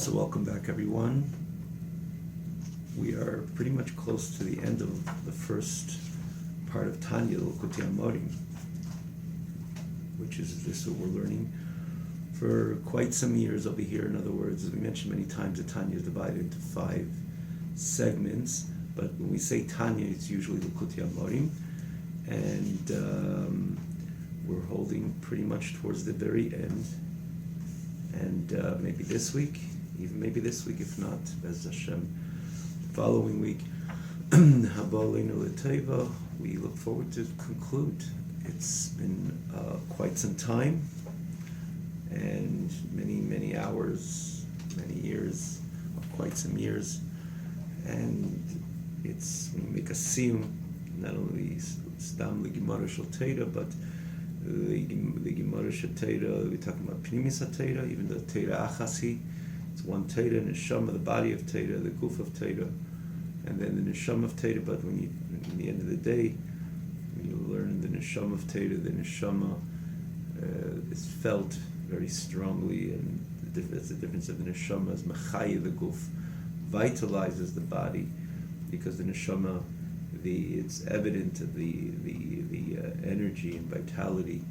So welcome back, everyone. We are pretty much close to the end of the first part of Tanya, L'Likutei Amorim, which is this what we're learning for quite some years over here. In other words, as we mentioned many times, the Tanya is divided into 5 segments, but when we say Tanya, it's usually L'Likutei Amorim, and we're holding pretty much towards the very end, and maybe this week, if not, as Hashem, following week, we look forward to conclude. It's been quite some time, and many hours, many years, quite some years, and it's, when you make a siyum, not only stam l'gemara shel Torah, but the Gemara shel Torah, we're talking about Pnimis HaTorah, even though Torah Achasi, it's one Torah, Neshama, the body of Torah, the Guf of Torah, and then the Neshama of Torah. But when you, in the end of the day, when you learn the Neshama of Torah, the Neshama is felt very strongly, and that's the difference of the Neshama as Machaya, the Guf, vitalizes the body, because the Neshama, it's evident of the energy and vitality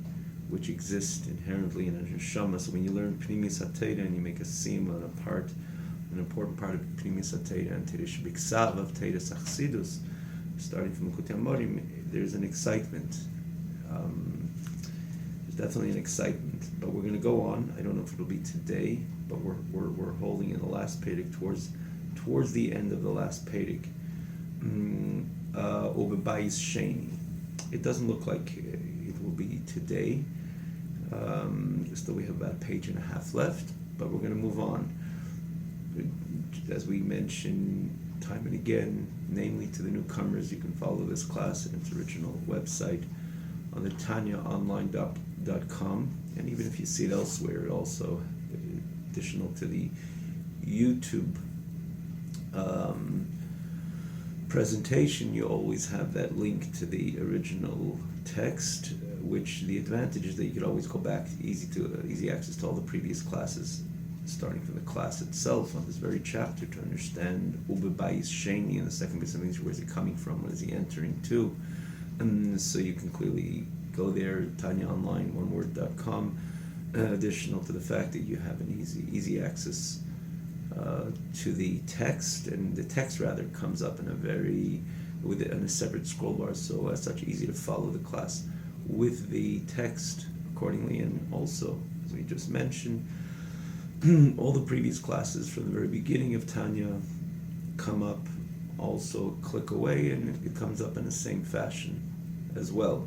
which exists inherently in a neshama. So when you learn Pnimis HaTorah and you make a siyum on an important part of Pnimis HaTorah and Torah Shebiksav of Torah Sachsidus, starting from L'Likutei Amorim, there's an excitement. There's definitely an excitement. But we're going to go on. I don't know if it'll be today, but we're holding in the last Perek towards the end of the last Perek. Obebayis Sheni. It doesn't look like it will be today. Still, we have about a page and a half left, but we're going to move on. As we mentioned time and again, namely to the newcomers, you can follow this class at its original website on the tanyaonline.com, and even if you see it elsewhere, also additional to the YouTube presentation, you always have that link to the original text, which the advantage is that you could always go back, easy access to all the previous classes, starting from the class itself on this very chapter, to understand Ubebayis Sheni in the second base of English. Where is he coming from? What is he entering to? And so you can clearly go there, TanyaOnline, oneword.com, additional to the fact that you have an easy access to the text, and the text rather comes up in a separate scroll bar, so as such easy to follow the class with the text accordingly. And also, as we just mentioned, all the previous classes from the very beginning of Tanya come up, also click away, and it comes up in the same fashion as well,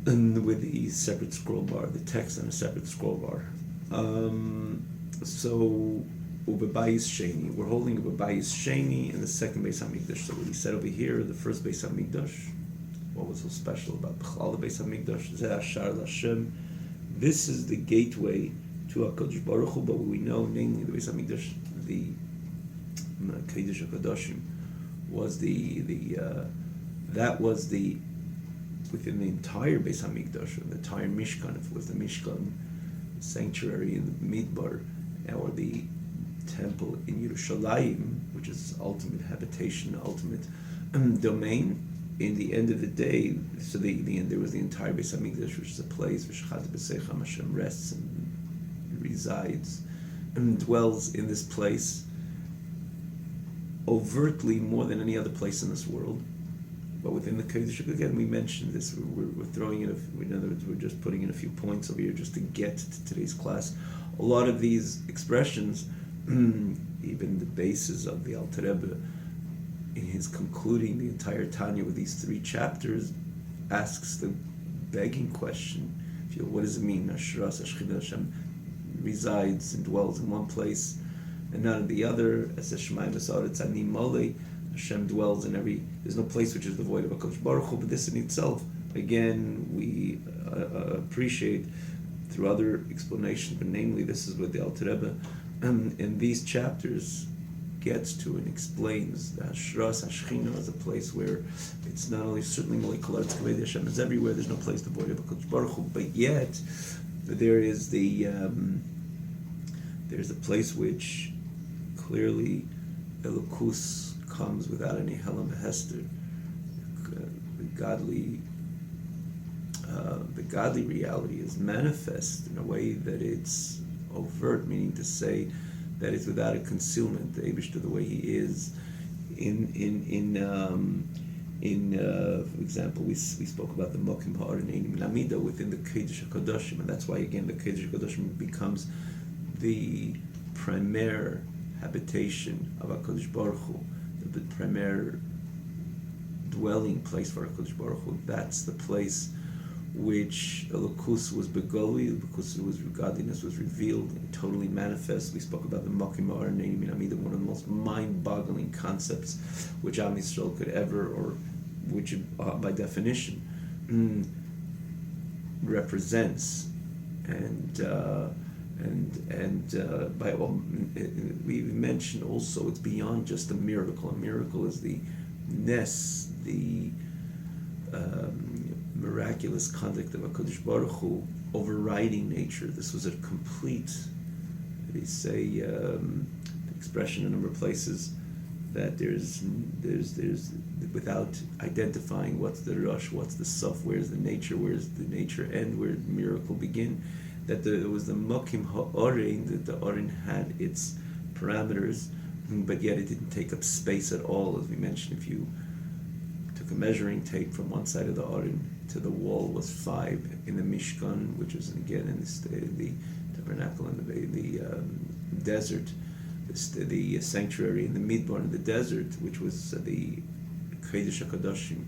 and with the separate scroll bar, the text on a separate scroll bar. So, Ubebayis Sheni. We're holding Ubebayis Sheni in the second Beis HaMikdash. So what he said over here, the first Beis HaMikdash, what was so special about the Beis HaMikdash? Zeh Ashar L'Hashem. This is the gateway to HaKadosh Baruch Hu, but we know, namely the Beis HaMikdash, the Kodesh HaKadoshim, was that was the, within the entire Beis HaMikdash, or the entire Mishkan, if it was the Mishkan, sanctuary in the Midbar, or the temple in Yerushalayim, which is ultimate habitation, ultimate domain. In the end of the day, so there was the entire Beis HaMikdash, which is a place where Hashem rests and resides and dwells in this place overtly more than any other place in this world. But within the Kodesh, again, we mentioned this. We're throwing in in other words, we're just putting in a few points over here just to get to today's class. A lot of these expressions, even the basis of the Alter Rebbe, in his concluding the entire Tanya with these 3 chapters, asks the begging question: what does it mean? Hashem resides and dwells in one place and not in the other. As Hashem dwells in every. There's no place which is devoid of HaKadosh Baruch Hu. But this in itself, again, we appreciate through other explanations, but namely, this is what the Alter Rebbe in these chapters gets to and explains that Hashras Hashchina is a place where it's not only certainly molecular, it's Kavod Hashem is everywhere. There's no place devoid of HaKadosh Baruch Hu, but yet there is the there's a place which clearly Elokus comes without any Helam Hester. The godly reality is manifest in a way that it's overt, meaning to say that it's without a concealment. The Eibishter, the way he is, for example, we spoke about the Mokim Ha'arenim Namida within the Kodesh HaKadoshim, and that's why again the Kodesh HaKadoshim becomes the premier habitation of HaKadosh Baruch Hu, the premier dwelling place for HaKadosh Baruch Hu. That's the place which Elokus was begoli, because it was godliness was revealed and totally manifest. We spoke about the Mokim Ha'arenim Namida, one of the most mind-boggling concepts which Am Yisrael could ever, or which by definition represents, and by all, we mentioned also it's beyond just a miracle. A miracle is the ness, the miraculous conduct of HaKadosh Baruch Hu overriding nature. This was a complete, they say, the expression in a number of places that there's without identifying what's the rush, what's the suf, where's the nature end, where the miracle begin, that there was the mokim ha'orein, that the orin had its parameters, but yet it didn't take up space at all. As we mentioned, if you took a measuring tape from one side of the orin to the wall was 5 in the Mishkan, which was again in the tabernacle in the desert, the sanctuary in the Midbar in the desert, which was the Kodesh HaKadoshim,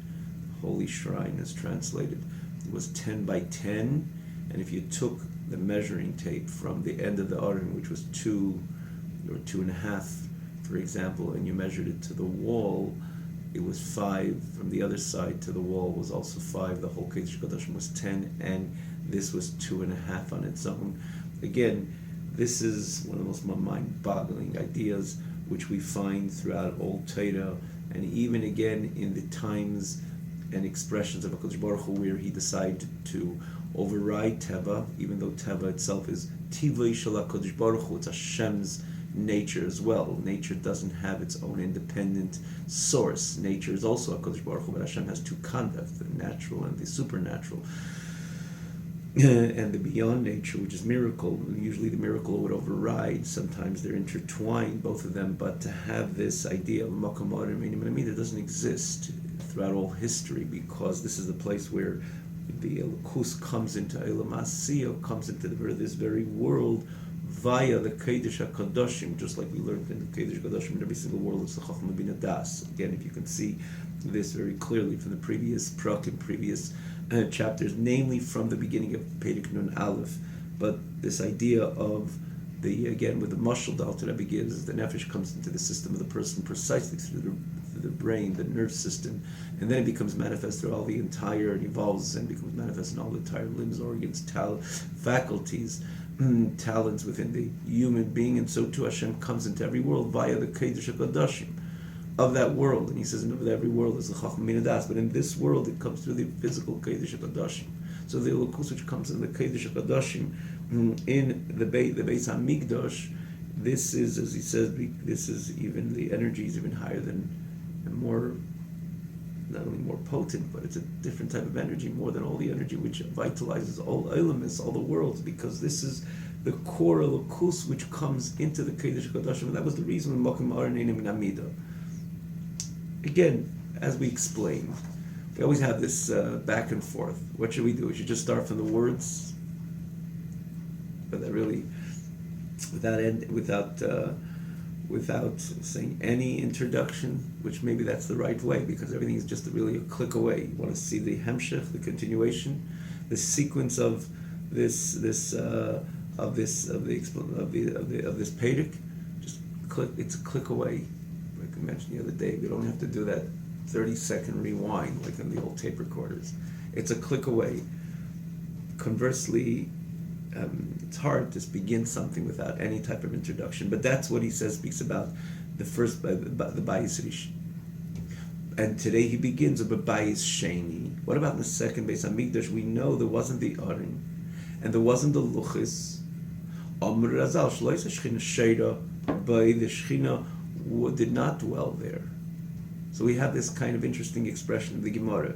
holy shrine is translated. It was 10 by 10, and if you took the measuring tape from the end of the Aron, which was 2 or 2.5, for example, and you measured it to the wall, it was 5. From the other side to the wall was also 5. The whole Kodesh HaKadoshim was 10, and this was 2.5 on its own. Again, this is one of the most mind-boggling ideas which we find throughout Old Torah, and even again in the times and expressions of HaKadosh Baruch Hu, where he decided to override Teva, even though Teva itself is Tivoi Shel HaKadosh Baruch Hu, it's Hashem's nature as well. Nature doesn't have its own independent source. Nature is also HaKadosh Baruch Hu, but Hashem has two conducts, the natural and the supernatural. And the beyond nature, which is miracle. Usually the miracle would override. Sometimes they're intertwined, both of them. But to have this idea of Makom Ha'arenim Namida doesn't exist throughout all history, because this is the place where the Elokus comes into Elam Asiyah, comes into this very world via the Kodesh HaKadoshim, just like we learned in the Kodesh HaKadoshim. In every single world, it's the Chachma Bina Das. Again, if you can see this very clearly from the previous prakim, previous chapters, namely from the beginning of Perek Nun Aleph. But this idea of again, with the mashal the Alter Rebbe gives, the nefesh comes into the system of the person precisely through the brain, the nerve system, and then it becomes manifest through all the entire, it evolves and becomes manifest in all the entire limbs, organs, faculties, talents within the human being, and so too Hashem comes into every world via the Kodesh HaKadoshim of that world. And he says in every world is the Chachma Bina Das, but in this world it comes through the physical Kodesh HaKadoshim. So the Elokus which comes in the Kodesh HaKadoshim, in the Beis HaMikdash, this is, as he says, this is even, the energy is even higher than, and more, not only more potent, but it's a different type of energy, more than all the energy which vitalizes all elements, all the worlds, because this is the core Elokus which comes into the Kodesh HaKadoshim, and that was the reason when Mokim Ha'arenim Namida. Again, as we explained, we always have this back and forth. What should we do? We should just start from the words, but that really, without saying any introduction, which maybe that's the right way, because everything is just really a click away. You want to see the hemshech, the continuation, the sequence of this Perek. Just click. It's a click away. Like I mentioned the other day, we don't have to do that 30-second rewind like in the old tape recorders. It's a click away. Conversely, it's hard to begin something without any type of introduction, but that's what he speaks about the first, the Bayis Rish. And today he begins with Bayis Sheni. What about in the second Beis HaMikdash? We know there wasn't the Aron, and there wasn't the Luchis. Amr Razal Shlois Shechina Sheira, by the Shechina did not dwell there. So we have this kind of interesting expression of the Gemara.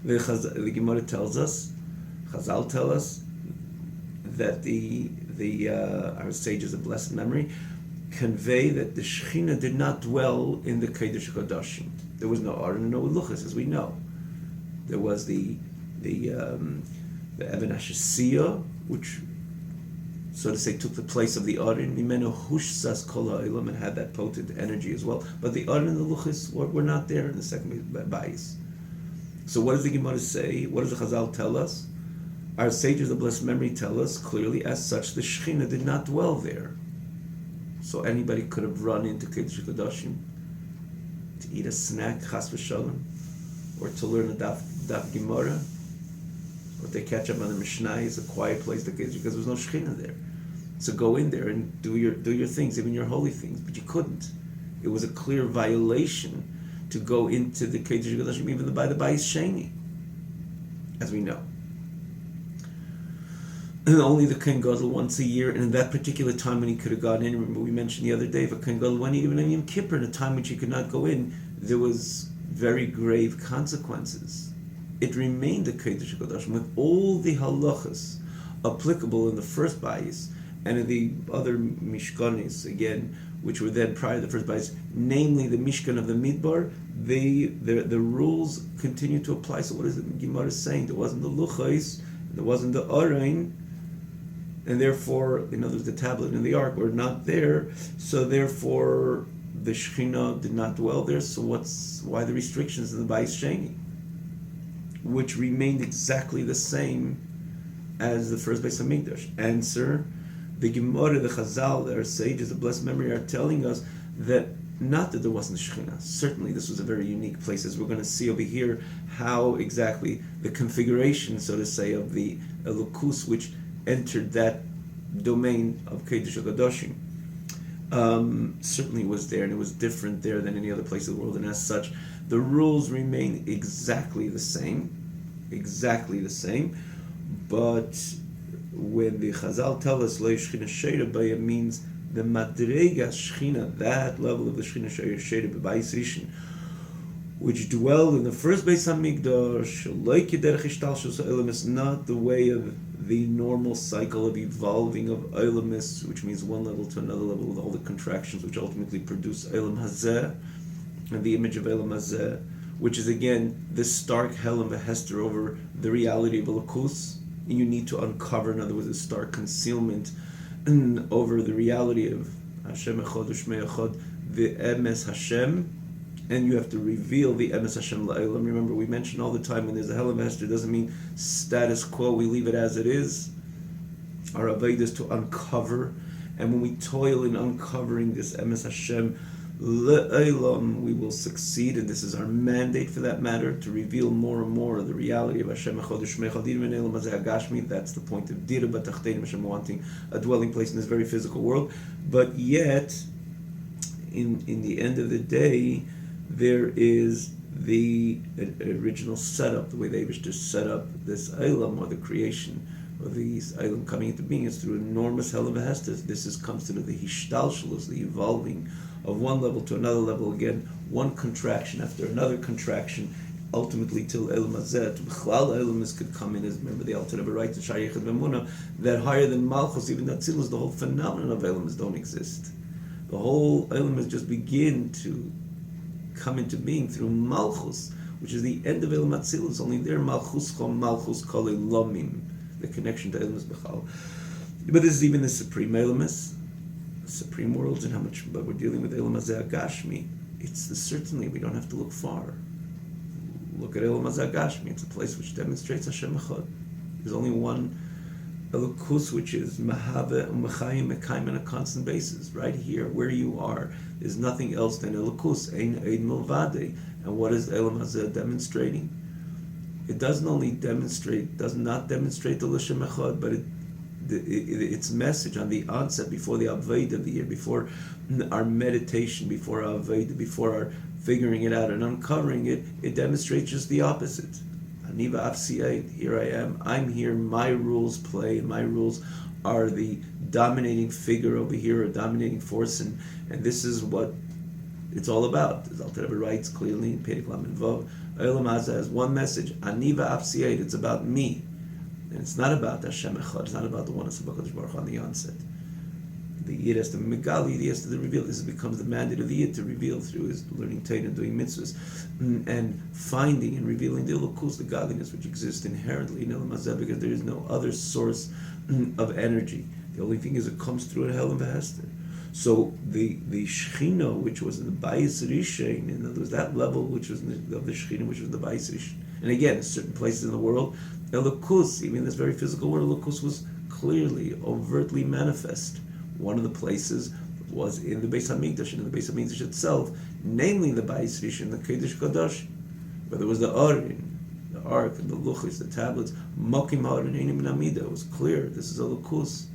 The Gemara tells us, Chazal tell us, that our sages of blessed memory convey that the Shechina did not dwell in the Kodesh HaKodashim. There was no Aron and no Luchas, as we know. There was the Even HaShasiyah, which, so to say, took the place of the Aron. Mimeno Hushsas Kol HaOlam, and had that potent energy as well. But the Aron and the Luchas were not there in the second bayis. So what does the Gemara say? What does the Chazal tell us? Our sages of blessed memory tell us clearly, as such, the Shechina did not dwell there. So anybody could have run into Kodesh HaKodashim to eat a snack, chas v'shalom, or to learn a daf Gemara, or to catch up on the Mishnah. It's a quiet place to get, because there's no Shechina there. So go in there and do your things, even your holy things. But you couldn't. It was a clear violation to go into the Kodesh HaKodashim, even by the Bayis Sheni, as we know. And only the Kohen Gadol once a year, and in that particular time when he could have gone in, remember we mentioned the other day, if a Kohen Gadol went even in Yom Kippur, in a time which he could not go in, there was very grave consequences. It remained a Kodesh HaKodashim with all the halachas applicable in the first bayis and in the other mishkanis, again, which were then prior to the first bayis, namely the Mishkan of the Midbar. The rules continue to apply. So what is the Gemara saying? There wasn't the luchais, there wasn't the arain, and therefore, in other words, the tablet and the ark were not there. So therefore, the Shechina did not dwell there. So why the restrictions in the Bayis Sheni, which remained exactly the same as the first Beis Hamikdash? Answer: the Gemara, the Chazal, our sages of blessed memory, are telling us that not that there wasn't Shechina. Certainly, this was a very unique place, as we're going to see over here, how exactly the configuration, so to say, of the Elokus, which entered that domain of Kodesh HaKodashim, certainly was there, and it was different there than any other place of the world, and as such, the rules remain exactly the same, but when the Chazal tell us, Lo Shechina Sheira Baya, means the Madrega Shechina, that level of the Shechina Sheira B'Bayis Rishon, which dwelled in the first Beis Hamikdash, like Derech Ishtalshus Olam, is not the way of the normal cycle of evolving of Olamis, which means one level to another level with all the contractions which ultimately produce Olam Hazeh, and the image of Olam Hazeh, which is again this stark Helam V'Hester over the reality of Elokus. You need to uncover, in other words, a stark concealment over the reality of Hashem Echad U'Shmei Echad, the Emes Hashem, and you have to reveal the Emes Hashem La'olam. Remember, we mention all the time, when there's a Helam Hester, doesn't mean status quo, we leave it as it is. Our avodah is to uncover, and when we toil in uncovering this Emes Hashem La'olam, we will succeed, and this is our mandate for that matter, to reveal more and more of the reality of Hashem Echad U'Shmei Echad. That's the point of Dira B'Tachtenim, Hashem wanting a dwelling place in this very physical world. But yet, in the end of the day, there is the original setup, the way the Eibishter set up this Eilam, or the creation of these Eilam coming into being, is through enormous Helam V'Hester. This comes through the Hishtalshelus, the evolving of one level to another level, again, one contraction after another contraction, ultimately till Eilam Hazeh, to B'chlal Eilamis could come in, as remember the Alter Rebbe writes in Shayach B'Emunah, that higher than Malchus, even Atzilus, the whole phenomenon of Eilamis don't exist. The whole Eilamis just begin to come into being through Malchus, which is the end of Eilam Atzilus. Only there, Malchus Chom, Malchus Kol Elamim, the connection to Eilamis B'chal. But this is even the supreme Eilamis, the supreme worlds, and how much, but we're dealing with Eilam Hazeh Agashmi. It's certainly, we don't have to look far. Look at Eilam Hazeh Agashmi. It's a place which demonstrates Hashem Echad. There's only one Elokus, which is Mahave Umechayim Mekayim on a constant basis. Right here, where you are, there's nothing else than Elokus, Ein Eid Milvade. And what is Eilam Hazeh demonstrating? It does not demonstrate the L'Shem Echad, but its message on the onset, before the Avodah of the year, before our meditation, before our Avodah, before our figuring it out and uncovering it, it demonstrates just the opposite. Aniva Afsiyait, here I am, I'm here, my rules play, and my rules are the dominating figure over here, a dominating force, and this is what it's all about. As Alter Rebbe writes clearly in Perek Lamed Vav, Olam Hazeh has one message: Ani va'afsiyed. It's about me, and it's not about Hashem Echad. It's not about the oneness of HaKadosh Baruch Hu on the onset. The Yid has to megali, the Yid has to reveal. This becomes the mandate of the Yid to reveal through his learning Torah and doing mitzvahs, and finding and revealing the elokus, the godliness which exists inherently in Olam Hazeh, because there is no other source of energy. The only thing is it comes through a Helen V'Hester. So the Shechina, which was in the Bayis Rishon, in other words, that level which was of the Shechina, which was the Bayis Rishon, and again, in certain places in the world, elokus, even in this very physical world, elokus was clearly, overtly manifest. One of the places was in the Beis Hamikdash, and in the Beis Hamikdash itself, namely the Bayis Rishon, the Kodesh Kadosh, where there was the Aron, the Ark, and the Luchos, the tablets, Mokim Aron, Einim and Amida. It was clear, this is elokus.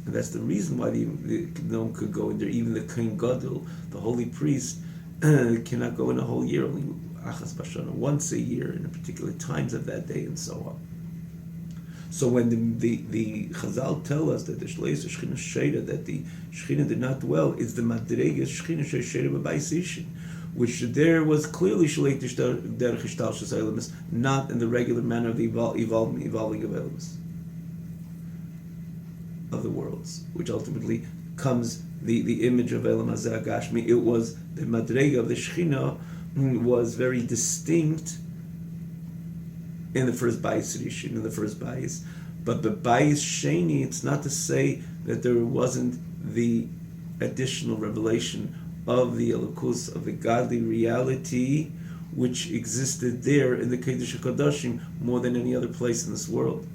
And that's the reason why no one could go in there. Even the Kohen Gadol, the holy priest, cannot go in a whole year, only Achas Bashana, once a year, in particular times of that day, and so on. So when the Chazal tell us that the Shleis Shechina Sheira, that the Shechina did not dwell, it's the Madregas Shechina Sheira B'Bayis Rishon, which there was clearly Shleit Derech Ishtalshus Eilamis, not in the regular manner of the evolving of Eilamis, of the worlds, which ultimately comes the image of Elam Hazeh Gashmi. It was the Madrega of the Shechina was very distinct in the first Bayis Rishon, in the first Bayis. But the Bayis Sheni, it's not to say that there wasn't the additional revelation of the Elokus, of the godly reality, which existed there in the Kodesh HaKadoshim more than any other place in this world.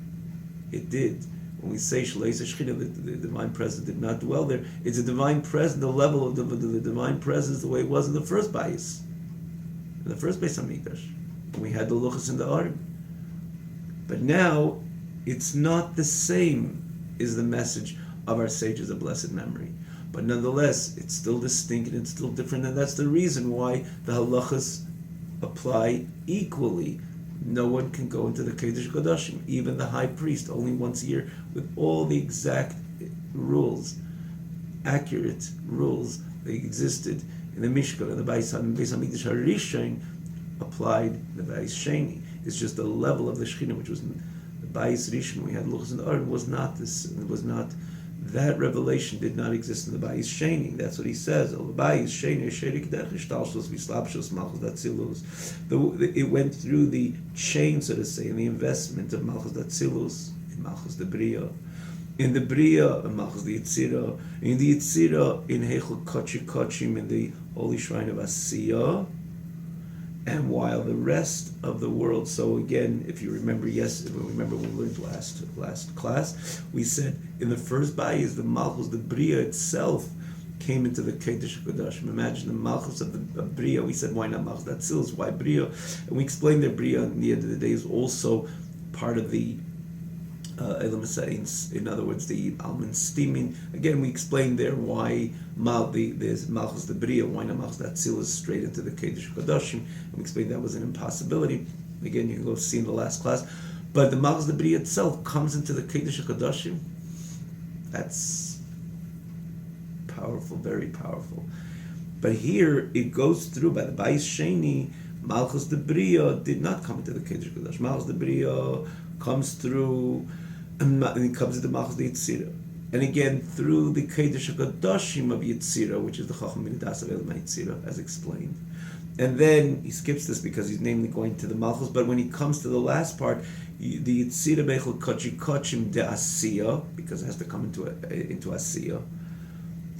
It did. When we say Shleis Shechina, the divine presence did not dwell there, it's a divine presence, the level of the divine presence, the way it was in the first Bayis, in the first Beis Hamikdash, when we had the Luchos and the Aron. But now, it's not the same is the message of our sages of blessed memory. But nonetheless, it's still distinct and it's still different, and that's the reason why the halachas apply equally. No one can go into the Kodesh Kodashim, even the high priest, only once a year, with all the exact rules, accurate rules that existed in the Mishkan and the Beis Hamikdash HaRishon applied in the Bayis Sheni. It's just the level of the Shechina, which was in the Bayis Rishon, we had Luchos and Aron, was not this. It was not that revelation did not exist in the Bayis Sheni. That's what he says. The Bayis Sheni Sherik Derech Ishtalshus V'Slapshus Malchus Datzilus. It went through the chain, so to say, in the investment of Malchus Datzilus, in Malchus the Bria, in the Bria, in Malchus the Yitzira, in the Yitzira, in Heichel Kochi Kochim, in the Holy Shrine of Asiyah. And while the rest of the world, so again, if you remember, when we learned last class, we said in the first Bayis, the Malchus, the Bria itself, came into the Kodesh HaKodashim. Imagine the Malchus of Bria. We said, why not Malchus? That's Tzilus. Why Bria? And we explained that Bria, at the end of the day, is also part of the Elam Hasayin, in other words, the Alman Stimin. Again, we explained there why there's Malchus the Bria, why not Malchus Datzilus straight into the Kodesh HaKodashim. And we explained that was an impossibility. Again, you can go see in the last class. But the Malchus the Bria itself comes into the Kodesh HaKodashim. That's powerful, very powerful. But here, it goes through, by the Bayis Sheni, Malchus the Bria did not come into the Kodesh HaKodashim. Malchus the Bria comes through, and it comes into Malchus the Yitzira. And again, through the Kodesh HaKodashim of Yitzira, which is the Chacham Midas of Elam Yitzira, as explained. And then, he skips this because he's namely going to the Malchus, but when he comes to the last part, the Yitzira Bechel Kochi Kochim de Asiya, because it has to come into Asiya.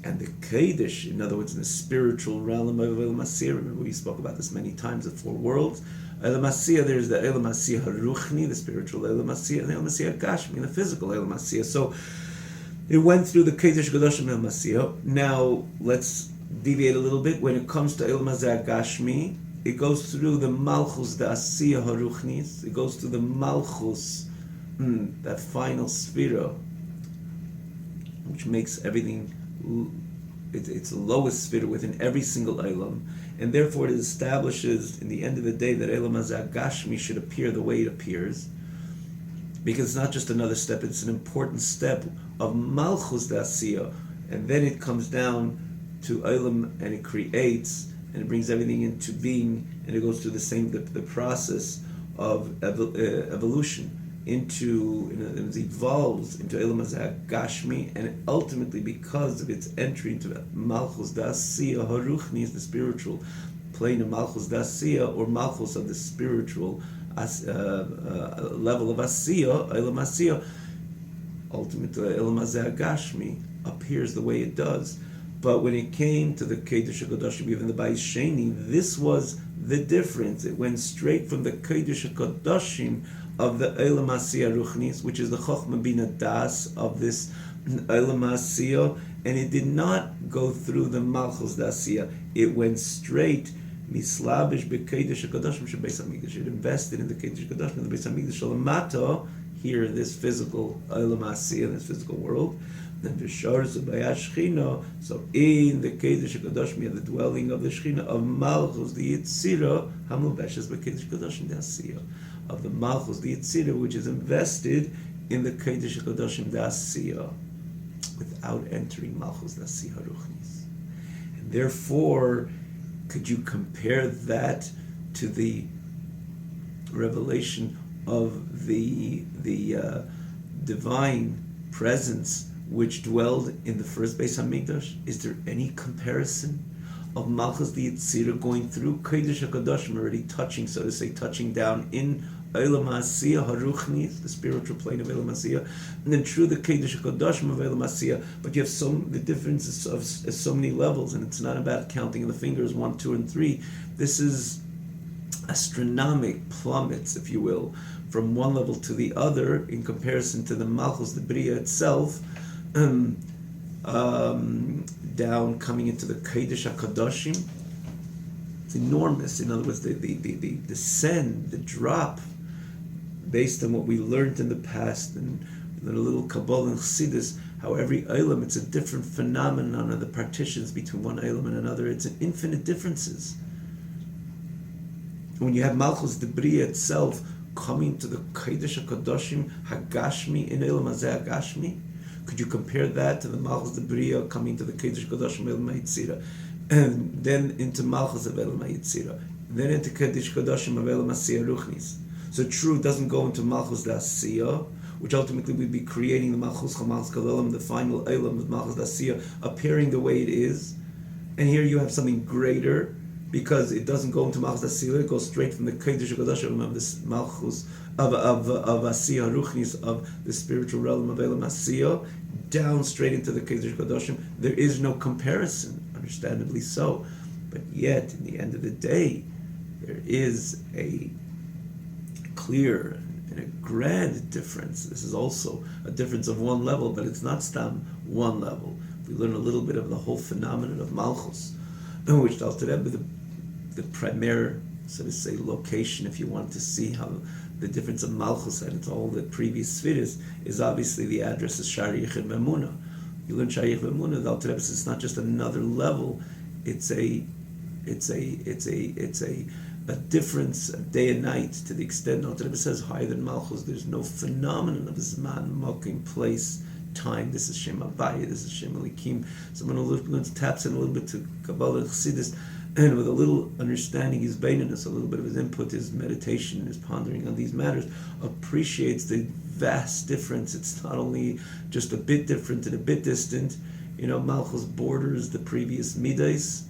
And the Kodesh, in other words, in the spiritual realm of Elam Asiyah, remember we spoke about this many times, the four worlds. Elam Asiyah, there's the Elam Asiyah Haruchni, the spiritual Elam Asiyah, and the Elam Asiyah Gashmi, the physical Elam Asiyah. So it went through the Kodesh Kodashim Elam Asiyah. Now let's deviate a little bit. When it comes to Elam Asiyah Gashmi, it goes through the Malchus, the Asiyah Haruchnis. It goes through the Malchus, that final Sphira, which makes everything. It's the lowest sphere within every single Elam, and therefore it establishes in the end of the day that Elam Hazeh Gashmi should appear the way it appears, because it's not just another step, it's an important step of Malchus Dasiya, and then it comes down to Olam and it creates, and it brings everything into being, and it goes through the process of evolution into, it evolves into Olam Hazeh Gashmi, and it ultimately, because of its entry into Malchus Dasiya Haruchni, the spiritual plane of Malchus Dasiya, or Malchus of the spiritual level of Asiya, Olam Asiya, ultimately Olam Hazeh Gashmi appears the way it does. But when it came to the Kodesh HaKadoshim, even the Bayis Sheni, this was the difference. It went straight from the Kodesh HaKadoshim of the Olam Asiya Ruchnis, which is the Chochmah Bina Das of this Olam Asiya, and it did not go through the Malchus Dasiya. It went straight Mislabish BeKodesh HaKadoshim Shebeis HaMikdash. It invested in the Kodesh HaKadoshim, in the Beis HaMikdash Shalamato, here in this physical Olam Asiya, in this physical world. Then Vishar Zubayah Shechina, so in the Kodesh HaKadoshim, the dwelling of the Shechina, of Malchus, the Yitzira, Hamubeshes BeKodesh HaKadoshim, the Asiya, of the Malchus, the Yitzira, which is invested in the Kodesh HaKadoshim, the Asiya, without entering Malchus, the Asiya Ruchnis. And therefore, could you compare that to the revelation of the divine presence which dwelled in the first Beis HaMikdash? Is there any comparison of Malchus the Yitzira going through Kodesh HaKadoshim, already touching, so to say, touching down in Olam HaSiyah Haruchnis, the spiritual plane of Olam HaSiyah, and then through the Kodesh HaKadoshim of Olam HaSiyah, but you have the differences of so many levels, and it's not about counting the fingers, 1, 2, and 3. This is astronomic plummets, if you will, from one level to the other in comparison to the Malchus, the Bria itself, down coming into the Kodesh HaKadoshim. It's enormous. In other words, the descend, the drop, based on what we learned in the past, and a little Kabbalah and Chassidus, how every Olam, it's a different phenomenon of the partitions between one Olam and another. It's an infinite differences. When you have Malchus, the Bria itself, coming to the Kodesh HaKadoshim, Hagashmi, in Olam Hazeh Hagashmi, could you compare that to the Malchus, the Bria, coming to the Kodesh HaKadoshim, Olam HaYitzira, and then into Malchus of Olam HaYitzira, then into Kodesh HaKadoshim of Olam HaSiyah Ruchnis? So true, it doesn't go into Malchus Dasiya, which ultimately would be creating the Malchus Chamalchus Olam, the final Olam of Malchus Dasiya, appearing the way it is. And here you have something greater, because it doesn't go into Malchus Dasiya, it goes straight from the Kodesh HaKadoshim of this Malchus of Asiya Ruchnis, of the spiritual realm of Olam Asiya, down straight into the Kodesh HaKadoshim. There is no comparison, understandably so. But yet, in the end of the day, there is a clear and a grand difference. This is also a difference of one level, but it's not stam one level. We learn a little bit of the whole phenomenon of Malchus, which the primary, so to say, location, if you want to see how the difference of Malchus and it's all the previous spheres, is obviously the address is Shari Yichid Memuna. You learn Shari Yichid Memuna, the Alter Rebbe says it's not just another level, it's a difference of day and night, to the extent Alter Rebbe says higher than Malchus. There's no phenomenon of Zman, Mokim, place, time. This is Shem Havaya, this is Shem Elikim. Someone who taps in a little bit to Kabbalah and Chassidus, and with a little understanding, his baininess, a little bit of his input, his meditation, his pondering on these matters, appreciates the vast difference. It's not only just a bit different and a bit distant. Malchus borders the previous Midas.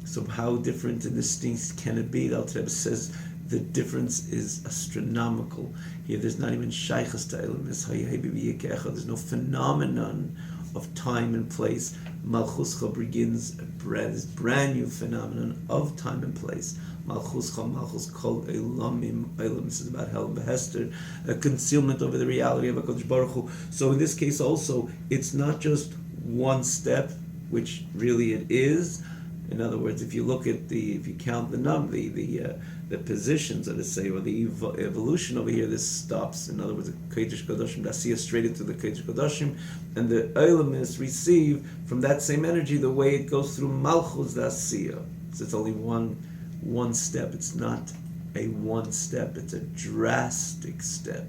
So how different and distinct can it be? The Alter Rebbe says the difference is astronomical. Here there's not even shaychus to elam. There's no phenomenon of time and place. Malchuscha begins this brand new phenomenon of time and place. Malchus kol elamim. This is about hell and behester, a concealment over the reality of HaKadosh Baruch Hu. So in this case also, it's not just one step, which really it is. In other words, if you look at if you count the positions, let us say, or the evolution over here, this stops. In other words, the Kodesh Kodoshim Dasiya straight into the Kodesh Kodoshim, and the Olam receive from that same energy the way it goes through Malchus Dasiya. So it's only one step. It's not a one step. It's a drastic step,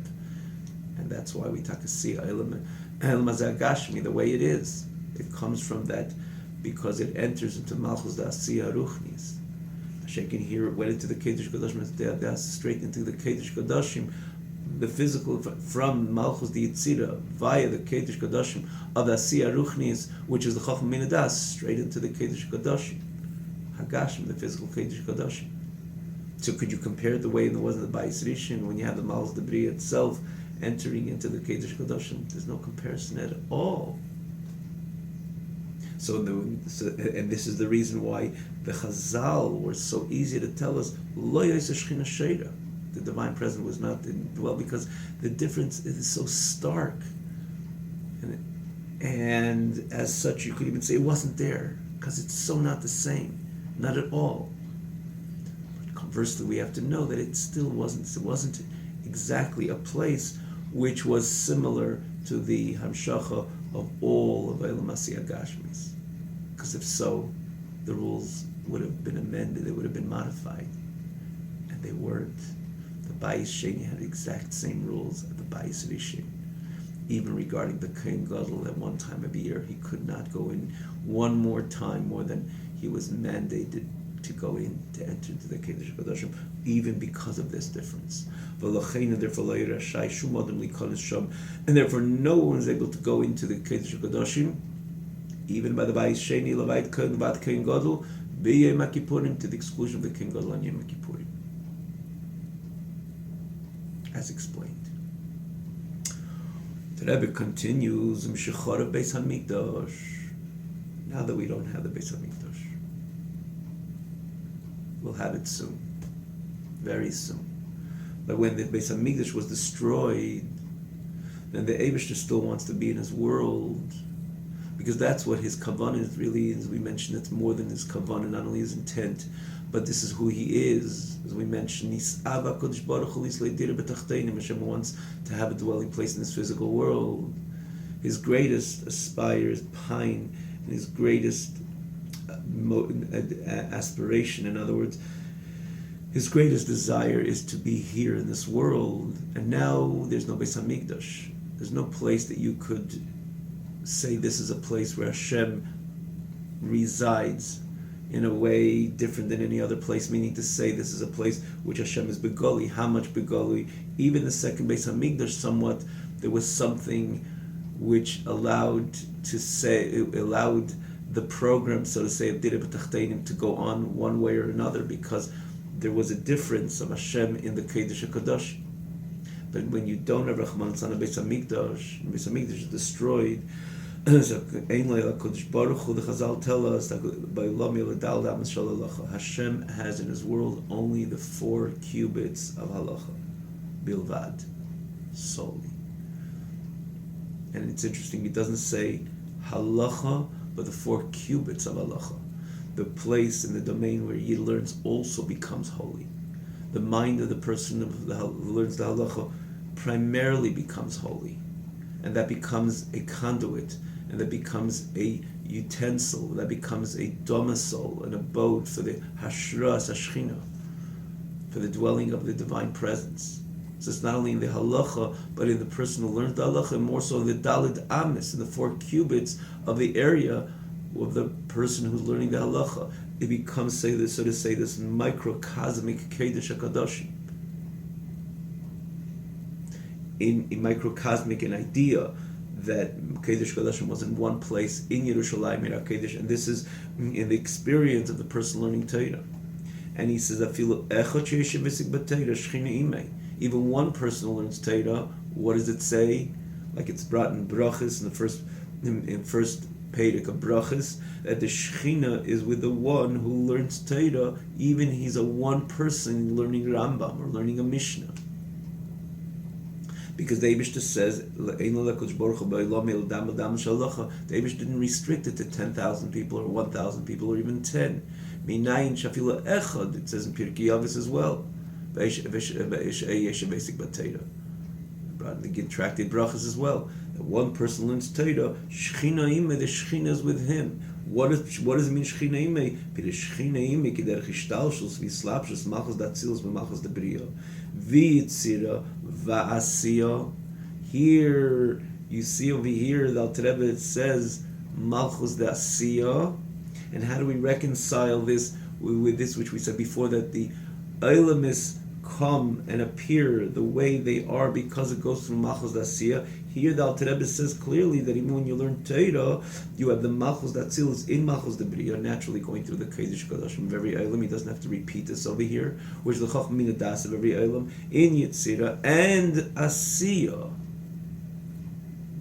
And that's why we takasi Elam Azagashmi the way it is. It comes from that because it enters into Malchus da Asiya Ruchnis. Shaking here, it went into the Kedesh Kodashim, that's straight into the Kedesh Kodashim, the physical, from Malchus the Yitzira, via the Kedesh Kodashim of the Asiya Ruchnis, which is the Chacham Minadas, straight into the Kedesh Kodashim, Hagashim, the physical Kedesh Kodashim. So could you compare it the way it was in the Bayis Rishon, when you have the Malchus the Bria itself entering into the Kedesh Kodashim? There's no comparison at all. And this is the reason why the Chazal were so easy to tell us, Lo Yoseh Shechina Sheira. The Divine Presence was not because the difference is so stark. And as such, you could even say it wasn't there, because it's so not the same. Not at all. But conversely, we have to know that it still wasn't. It wasn't exactly a place which was similar to the Hamshacha of all of Elam Asiyah Gashmis. Because if so, the rules would have been amended, they would have been modified. And they weren't. The Bayis Sheni had the exact same rules as the Bayis Rishon. Even regarding the Kohen Gadol, at one time of the year, he could not go in one more time more than he was mandated to go in, to enter into the Kedesh Kodashim, even because of this difference. And therefore no one is able to go into the Kedesh Kodashim, even by the Bayis Sheni, Levait Kohen, Vat Kohen Gadol, B'Yom HaKippurim, to the exclusion of the Kohen Gadol on Yom HaKippurim. As explained. The Rebbe continues, M'shecharav Beis HaMikdash. Now that we don't have the Beis HaMikdash, we'll have it soon, very soon. But when the Beis HaMikdash was destroyed, then the Eibishter still wants to be in his world, because that's what his kavanah really is. We mentioned it's more than his kavanah, not only his intent, but this is who he is. As we mentioned, Hashem wants to have a dwelling place in this physical world. His greatest aspires, pine, and his greatest aspiration, in other words, his greatest desire is to be here in this world. And now there's no Beis HaMikdash. There's no place that you could say this is a place where Hashem resides in a way different than any other place, meaning to say this is a place which Hashem is begoli. How much begoli? Even the second Beis HaMikdash, somewhat, there was something which allowed the program, so to say, of Dira B'Tachteinim to go on one way or another, because there was a difference of Hashem in the Kodesh HaKadosh. But when you don't have Rahman Tzana Beis HaMikdash, Beis HaMikdash is destroyed. So Ein Lo HaKadosh Baruch Hu, the Chazal tell us that Hashem has in his world only the 4 cubits of halacha, bilvad, solely. And it's interesting, it doesn't say halacha, but the 4 cubits of halacha. The place in the domain where he learns also becomes holy. The mind of the person who learns the halacha primarily becomes holy. And that becomes a conduit, and that becomes a utensil, that becomes a domicile, an abode for the hashras hashchina, for the dwelling of the divine presence. So it's not only in the halacha, but in the person who learns the halacha, and more so in the dalid amis, in the 4 cubits of the area of the person who's learning the halacha. It becomes, so to say, this microcosmic Kedesh HaKadoshim. In microcosmic, an idea that Kedesh HaKadoshim was in one place, in Yerushalayim, in HaKedesh, and this is in the experience of the person learning Torah. And he says, even one person who learns Torah, what does it say? Like it's brought in Brachas, in first Perek of Brachas, that the Shechina is with the one who learns Torah, even he's a one person learning Rambam or learning a Mishnah. Because the Eibishter says, the Eibishter didn't restrict it to 10,000 people or 1,000 people or even 10. It says in Pirkei Avos as well. Brought in the Tractate Brachas as well. That one person learns Torah, Shechina Ime, the Shechina is with him. What does it mean, Shechina Ime? Shechina Ime, Kederech Ishtalshus, V'Slapshus, Malchus Datzilus, Malchus Debriya, V'Yitzira, V'Asiya. Here, you see over here, the Alter Rebbe, it says, Malchus da Asiya. And how do we reconcile this with this which we said before, that the Eilamis come and appear the way they are because it goes through Malchus da Asiya? Here the Alter Rebbe says clearly that even when you learn Torah, you have the Malchus da Atzilus in Malchus da Bria, naturally going through the Kodesh Kodashim of every Eilam. He doesn't have to repeat this over here, which is the Chacham Min Das of every Eilam, in Yetzira and Asiya.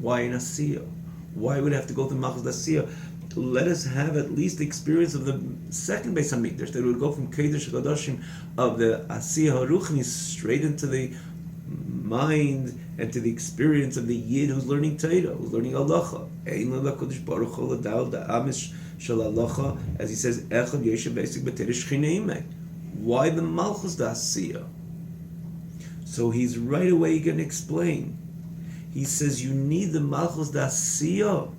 Why in Asiya? Why would it have to go through Malchus da Asiya? Let us have at least the experience of the second Beis HaMikdash, that it would go from Kodesh Kodashim of the Asiya HaRuchni straight into the mind and to the experience of the Yid who's learning Torah, who's learning Halacha. As he says, why the Malchus da Asiya? So he's right away going to explain. He says you need the Malchus da Asiya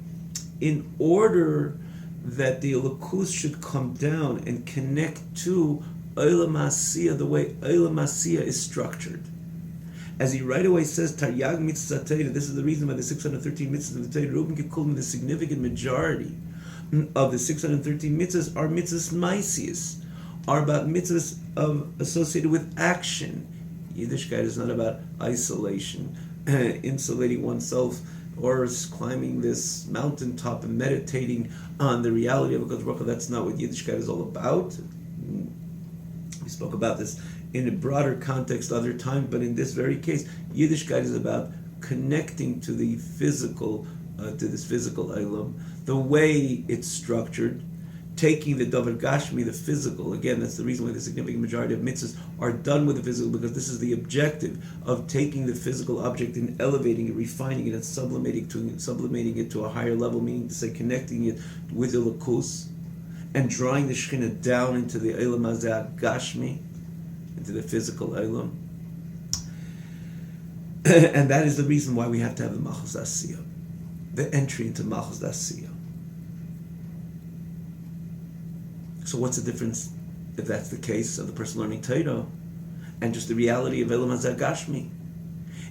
in order that the Elokus should come down and connect to Olam Asiya the way Olam Asiya is structured. As he right away says, Taryag mitzvah Torah, this is the reason why the 613 mitzvahs of the Torah, Reuben Kikulim, the significant majority of the 613 mitzvahs are mitzvahs maisius, are about mitzvahs associated with action. Yiddishkeit is not about isolation, insulating oneself, or climbing this mountaintop and meditating on the reality of a Kodesh Baruch Hu. That's not what Yiddishkeit is all about. We spoke about this in a broader context other time, but in this very case, Yiddishkeit is about connecting to the physical, to this physical Eilam, the way it's structured, taking the Davar Gashmi, the physical. Again, that's the reason why the significant majority of mitzvahs are done with the physical, because this is the objective of taking the physical object and elevating it, refining it, and sublimating it to a higher level, meaning to say connecting it with the Lakus, and drawing the Shekhinah down into the Eilam Hazeh Gashmi, into the physical Eilam. And that is the reason why we have to have the Malchus Asiya, the entry into Malchus Asiya. So what's the difference, if that's the case, of the person learning Torah and just the reality of Eilam Hazeh Gashmi?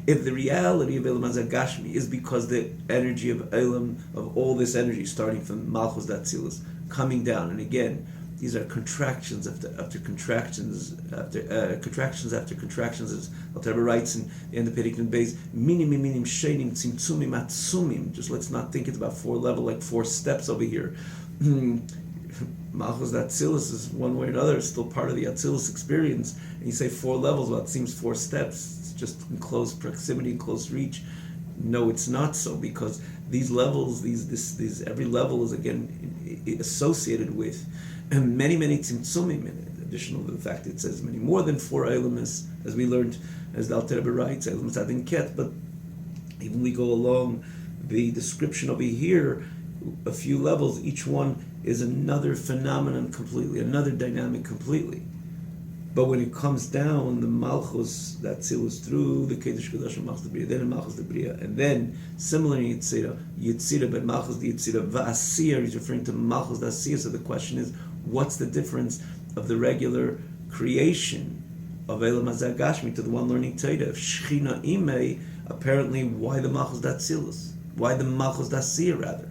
If the reality of Eilam Hazeh Gashmi is because the energy of Eilam, of all this energy starting from Malchus da Atzilus, coming down, and again, these are contractions after contractions after contractions, as Alter Rebbe writes in the end of Perikut Beis, minim shenim tzimtzumim atzumim. Just let's not think it's about 4 levels, like 4 steps over here. Malchus da Atzilus is one way or another still part of the Atzilus experience, and you say 4 levels, well, it seems 4 steps. It's just in close proximity, in close reach. No, it's not so, because these levels, these every level is again associated with many tzimtzumim, in addition to the fact it says many more than 4 Eilamis, as we learned, as the Alter Rebbe writes, Eilamis adin ket. But even we go along the description over here, a few levels, each one is another phenomenon completely, another dynamic completely. But when it comes down, the Malchus, that Atzilus through the Kodesh Kodashim Malchus da Bria, then Malchus da Bria, and then similarly Yetzira, but Malchus da Yetzira va'asiya, he's referring to Malchus da Asiya. So the question is, what's the difference of the regular creation of Eilam Hazeh Gashmi to the one learning Torah? If Shechina Imei, apparently, why the Malchus da Atzilus? Why the Malchus da Asiya, rather?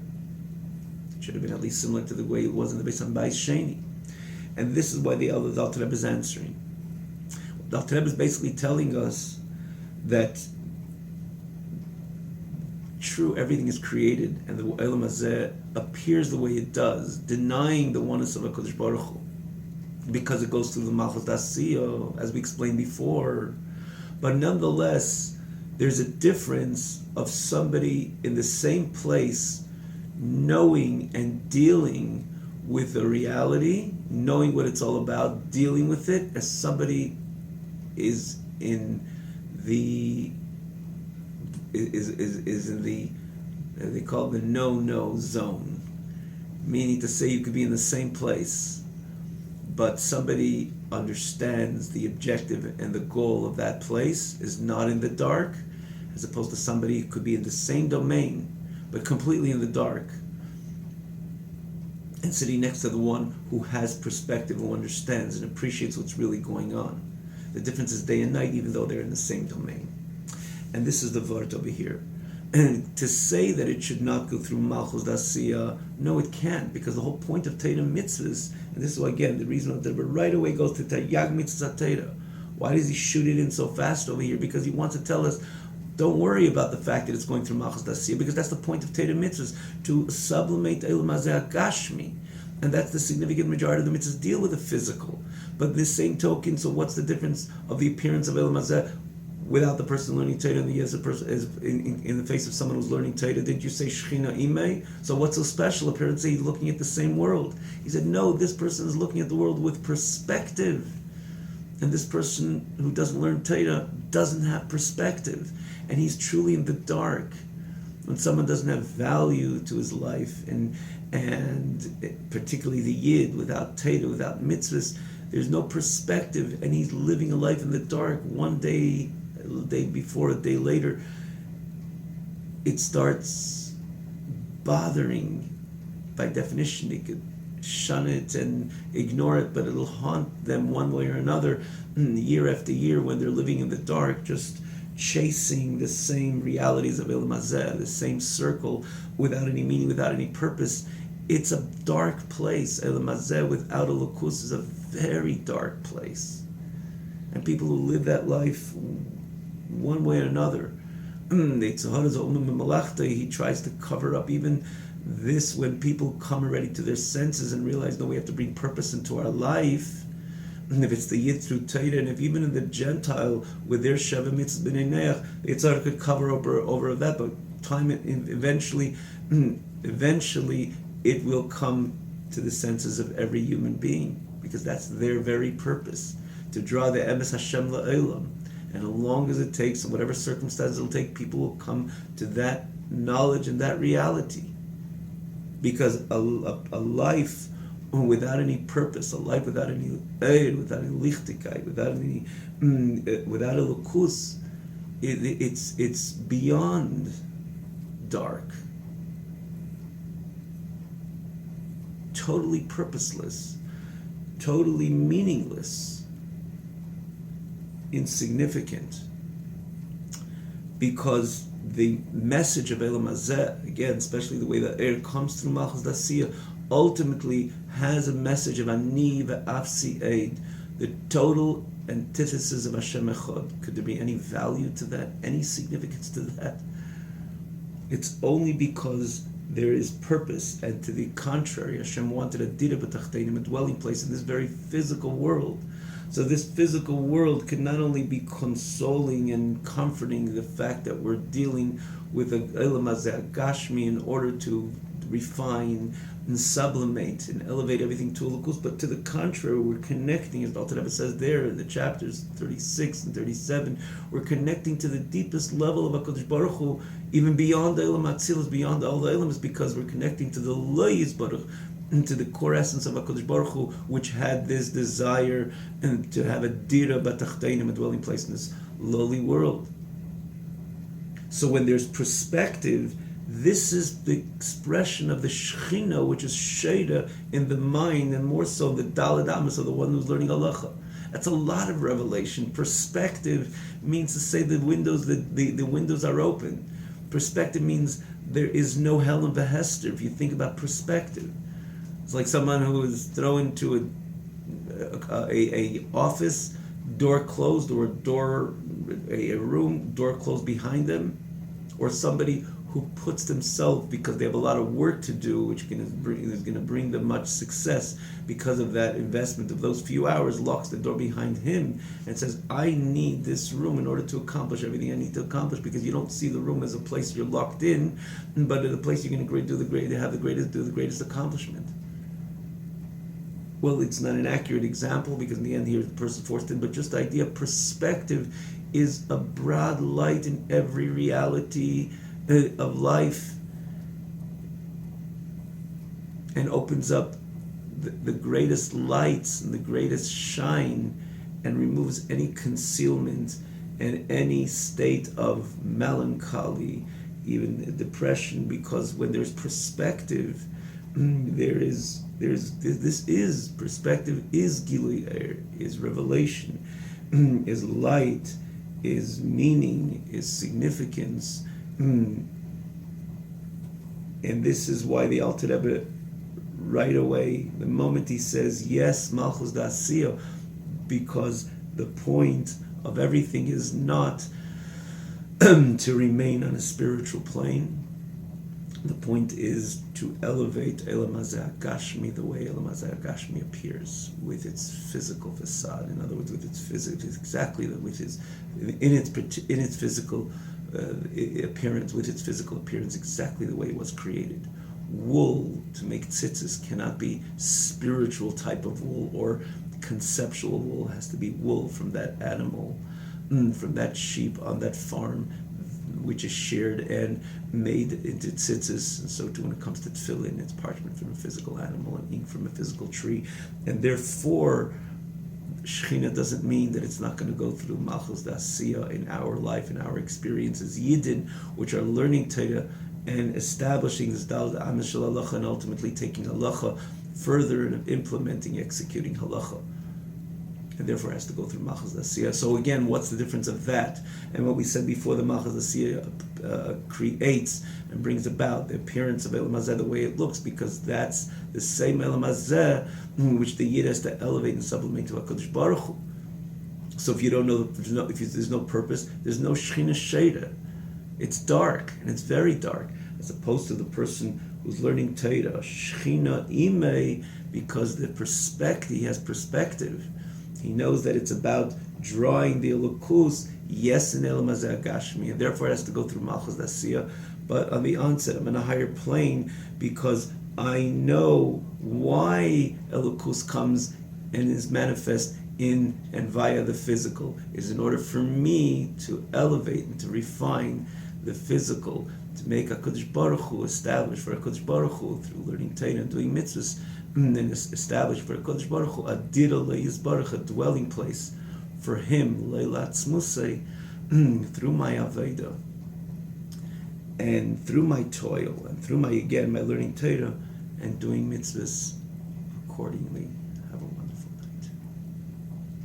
It should have been at leist similar to the way it was in the Beis HaMikdash Sheni. And this is why the Alter Rebbe is answering. The Alter Rebbe is basically telling us that true, everything is created, and the Eilam Hazeh appears the way it does, denying the oneness of HaKadosh Baruch Hu, because it goes through the Malchus da Asiya, as we explained before. But nonetheless, there's a difference of somebody in the same place knowing and dealing with the reality, knowing what it's all about, dealing with it, as somebody is in the they call it the no zone, meaning to say you could be in the same place, but somebody understands the objective and the goal of that place is not in the dark, as opposed to somebody who could be in the same domain but completely in the dark, and sitting next to the one who has perspective, who understands and appreciates what's really going on. The difference is day and night, even though they're in the same domain. And this is the word over here. And to say that it should not go through Malchus Dasiya, no, it can't, because the whole point of Teda mitzvahs, and this is why, again, the reason that right away goes to Yag mitzvah Teda. Why does he shoot it in so fast over here? Because he wants to tell us, don't worry about the fact that it's going through Malchus Dasiya, because that's the point of Teda mitzvahs, to sublimate Elam Hazeh Gashmi. And that's the significant majority of the mitzvahs deal with the physical. But this same token, so what's the difference of the appearance of Elam Hazeh without the person learning Torah and as a person is in the face of someone who's learning Torah? Didn't you say Shechina Imei? So what's so special? Apparently he's looking at the same world. He said, no, this person is looking at the world with perspective. And this person who doesn't learn Torah doesn't have perspective. And he's truly in the dark. When someone doesn't have value to his life, and particularly the Yid, without Torah, without mitzvahs, there's no perspective, and he's living a life in the dark. One day, a day before, a day later, it starts bothering. By definition, they could shun it and ignore it, but it'll haunt them one way or another, year after year, when they're living in the dark, just chasing the same realities of Elam Hazeh, the same circle, without any meaning, without any purpose. It's a dark place. Elam Hazeh without a lukus is a very dark place. And people who live that life one way or another, he tries to cover up even this when people come already to their senses and realize, no, we have to bring purpose into our life. And if it's the Yid through Torah, and if even in the Gentile with their Sheva Mitzvah B'nei Neach, the Yitzhak could cover over that, but eventually it will come to the senses of every human being, because that's their very purpose, to draw the Emes Hashem La'olam. And as long as it takes, in whatever circumstances it'll take, people will come to that knowledge and that reality. Because a life without any purpose, a life without any eir, without any lichtigkeit, without a lukus, it's beyond dark, totally purposeless, totally meaningless, insignificant, because the message of Elam Hazeh, again, especially the way that air comes through Malchus Dasiya, ultimately has a message of Ani ve'afsi eid, the total antithesis of Hashem Echad. Could there be any value to that, any significance to that? It's only because there is purpose, and to the contrary, Hashem wanted a dira b'tachtenim, a dwelling place in this very physical world. So this physical world can not only be consoling and comforting the fact that we're dealing with a Elam Hazeh Gashmi in order to refine and sublimate and elevate everything to a lukus, but to the contrary, we're connecting, as Alter Rebbe says there in the chapters 36 and 37, we're connecting to the deepest level of HaKadosh Baruch Hu, even beyond the Elam Atzilus, beyond all the Elams, because we're connecting to the Lo Yisbaruch, into the core essence of HaKadosh Baruch Hu, which had this desire and to have a dira b'tachteinim, a dwelling place in this lowly world. So when there's perspective, this is the expression of the Shechina, which is Sheda in the mind, and more so the Daled Amos of the one who's learning Halacha. That's a lot of revelation. Perspective means to say the windows are open. Perspective means there is no hell in Behester if you think about perspective. It's like someone who is thrown to a office, door closed, or a room, door closed behind them, or somebody who puts themselves, because they have a lot of work to do, which is going to bring them much success because of that investment of those few hours, locks the door behind him and says, I need this room in order to accomplish everything I need to accomplish, because you don't see the room as a place you're locked in, but a place you're going to do the greatest accomplishment. Well, it's not an accurate example, because in the end here the person forced in, but just the idea of perspective is a broad light in every reality of life, and opens up the greatest lights and the greatest shine, and removes any concealment and any state of melancholy, even depression, because when there's perspective, this is perspective, is Gilui Eir, is revelation, is light, is meaning, is significance. And this is why the Alter Rebbe, right away, the moment he says, yes, Malchus Da'asiyah, because the point of everything is not to remain on a spiritual plane. The point is to elevate Elam Hazeh Gashmi the way Elam Hazeh Gashmi appears with its physical facade. In other words, with its physical, exactly with its in its physical appearance, with its physical appearance, exactly the way it was created. Wool to make tzitzis cannot be spiritual type of wool or conceptual wool. It has to be wool from that animal, from that sheep on that farm, which is sheared and made into tzitzis. And so too when it comes to tefillin, it's parchment from a physical animal and ink from a physical tree. And therefore, Shechina doesn't mean that it's not going to go through Malchus Da'asiyah in our life, in our experiences. Yidden, which are learning Torah and establishing this Dal Amin Shel Halacha, and ultimately taking Halacha further and implementing, executing Halacha. And therefore has to go through Malchus Da'asiyah. So again, what's the difference of that and what we said before? The Malchus Da'asiyah creates and brings about the appearance of Elam Hazeh the way it looks, because that's the same Elam Hazeh which the Yid has to elevate and sublimate to HaKadosh Baruch Hu. So if you don't know, if there's no purpose, there's no Shechina Sheda. It's dark, and it's very dark, as opposed to the person who's learning Torah, Shechina Imei, because he has perspective. He knows that it's about drawing the Elokus, yes, in Elam Hazeh Gashmi, and therefore it has to go through Malchus Da'asiyah. But on the onset, I'm in a higher plane because I know why Elokus comes and is manifest in and via the physical, is in order for me to elevate and to refine the physical, to make HaKadosh Baruch Hu, establish for HaKadosh Baruch Hu through learning Torah and doing mitzvahs, and establish for HaKadosh Baruch Hu a dira le'yizbarach, a dwelling place for him, leilatz musay, through my aveda and through my toil and through my learning Torah and doing mitzvahs accordingly. Have a wonderful